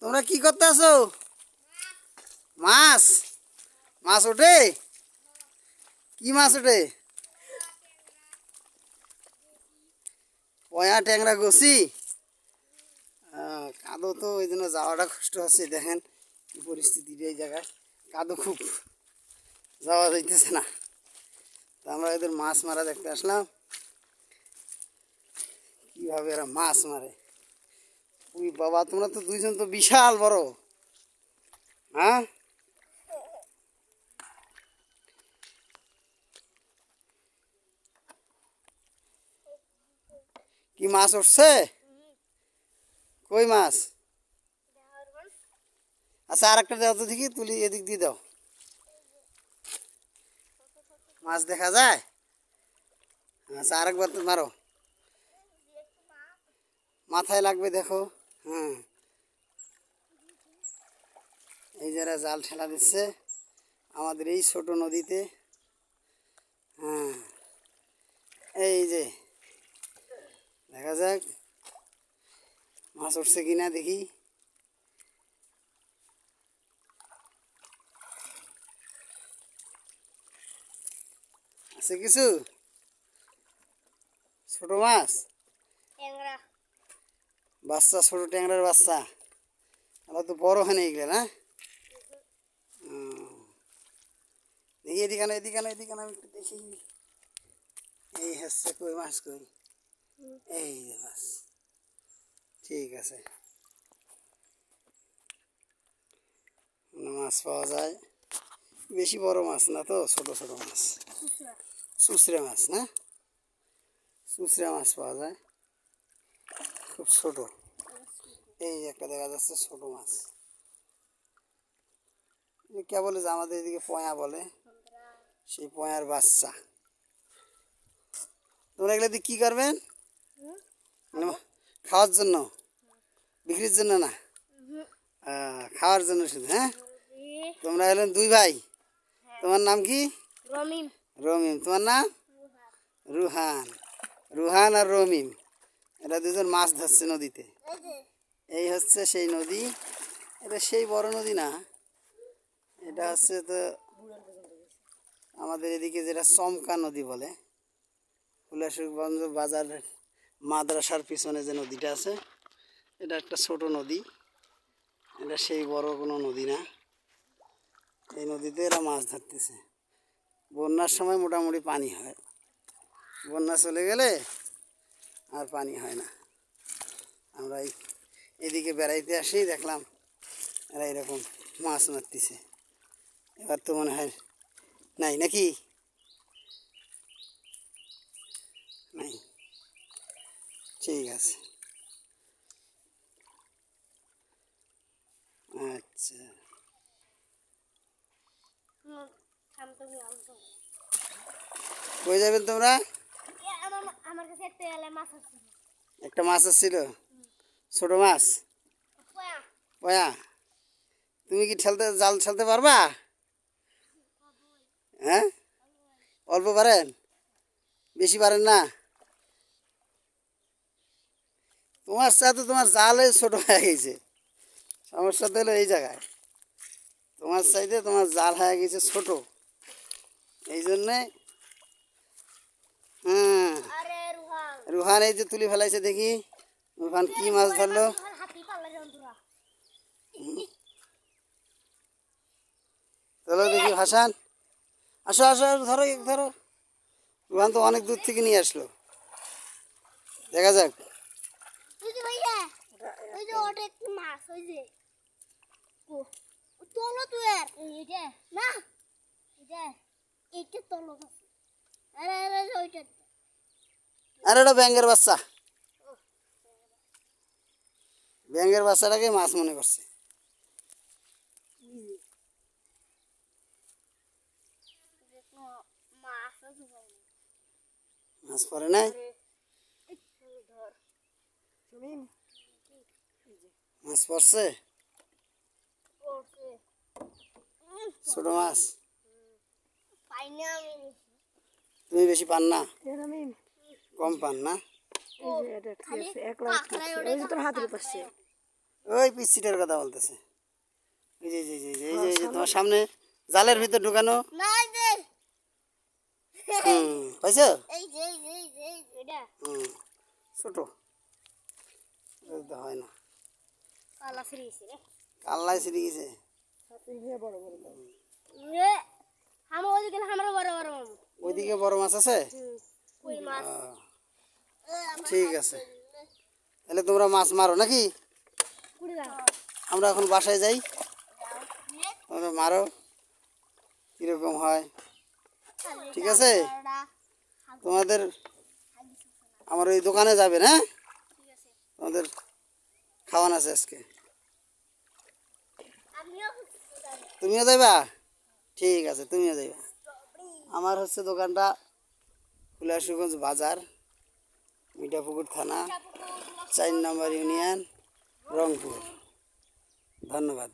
তোমরা কি করতে আসো? মাছ মাছ ওঠে? কি মাছ ওঠে? পয়া ট্যাংরা গছি। কাদো তো ওই জন্য যাওয়াটা কষ্ট হচ্ছে। দেখেন কি পরিস্থিতি এই জায়গায়, কাদো খুব, যাওয়া যাইতেছে না। তো আমরা এদের মাছ মারা দেখতে আসলাম, কিভাবে এরা মাছ মারে। ওই বাবা, তোমরা তো দুইজন তো বিশাল বড়। হ্যাঁ, কি মাছ উঠছে? কই মাছ? আচ্ছা, আর একটা দাও তো দেখি, তুলি এদিক দিয়ে দাও। মাছ দেখা যায়? আচ্ছা, আরেকবার তো মারো, মাথায় লাগবে দেখো। হ্যাঁ, এই যারা জাল ঠেলা দিচ্ছে আমাদের এই ছোট নদীতে। হ্যাঁ, এই যে দেখা যাক মাছ উঠছে কিনা দেখি। আছে কিছু ছোট মাছ, বাচ্চা, ছোট ট্যাংরার বাচ্চা। আবার তো বড় হয় না এগুলো, না? দেখি এদিকে না, এদিকে না, এদিকে না, আমি একটু দেখি। এই হচ্ছে কই মাছ, কই? এই যে মাছ, ঠিক আছে। মাছ পাওয়া যায়, বেশি বড় মাছ না তো, ছোট ছোট মাছ, চুচড়া মাছ, না? চুচড়া মাছ পাওয়া যায়, খুব ছোট। এই একটা দেখা যাচ্ছে ছোট মাছ, কে বলে যে আমাদের এদিকে পয়া বলে, সেই পয়ার বাচ্চা। তোমরা এগুলো দিয়ে কী করবেন? মানে খাওয়ার জন্য, বিক্রির জন্য না? খাওয়ার জন্য শুধু? হ্যাঁ, তোমরা হলেন দুই ভাই। তোমার নাম কি? রমিম। রমিম। তোমার নাম? রুহান। রুহান আর রমিম, এরা দুজন মাছ ধরছে নদীতে। এই হচ্ছে সেই নদী। এটা সেই বড় নদী না, এটা হচ্ছে তো আমাদের এদিকে যেটা চমকা নদী বলে, হুলাসুরগঞ্জ বাজার মাদ্রাসার পিছনে যে নদীটা আছে, এটা একটা ছোট নদী। এটা সেই বড় কোনো নদী না। এই নদীতে এরা মাছ ধরতেছে। বন্যার সময় মোটামুটি পানি হয়, বন্যা চলে গেলে আর পানি হয় না। আমরা এদিকে বেড়াইতে আসি, দেখলাম এরা এরকম মাছ মারতেছে। এবার তো মনে হয় নাই, নাকি? নাই, ঠিক আছে। আচ্ছা, কই যাবেন তোমরা? একটা মাছ আসছিল, ছোট মাছ, পয়া। তুমি কি জাল ঠেলতে পারবা? হ্যাঁ, অল্প পারেন, বেশি পারেন না? তোমার সাথে তোমার জালে ছোট হয়ে গেছে। সমস্যা তো হলো এই জায়গায়, তোমার চাইতে তোমার জাল হয়ে গেছে ছোট, এই জন্যে। হ্যাঁ, রুহান এই যে তুলি ফেলাইছে, দেখি রুহান কি মাছ ধরলো। চলো দেখি ভাসান, আসো আসো, ধরো ধরো। রুহান তো অনেক দূর থেকে নিয়ে আসলো, দেখা যাক। আর এটা ব্যাঙের বাচ্চা, ব্যাঙের বাচ্চাটাকে মাছ মনে করছে। মাছ পড়ে নাই, মাছ পড়ছে, ছোট মাছ। তুমি বেশি পান না, কম পান না? ওই পিচ্ছিটার কথা বলতেছে। এই যে তোমার সামনে জালের ভিতর ঢুকানো। পাইছো? ছোট হয় না, কাল্লাই ছিঁড়ে গেছে। ওইদিকে বড় মাছ আছে। ঠিক আছে, তাহলে তোমরা মাছ মারো নাকি? আমরা এখন বাসায় যাই, তোমরা মারো কিরকম হয়। ঠিক আছে, তোমাদের আমার ওই দোকানে যাবে না? তোমাদের খাওয়ান আছে আজকে, তুমিও যাইবা? ঠিক আছে, তুমিও যাইবা। আমার হচ্ছে দোকানটা হুলাশুগঞ্জ বাজার, মিঠাপুকুর থানা, 4 নম্বর ইউনিয়ন, রংপুর। ধন্যবাদ।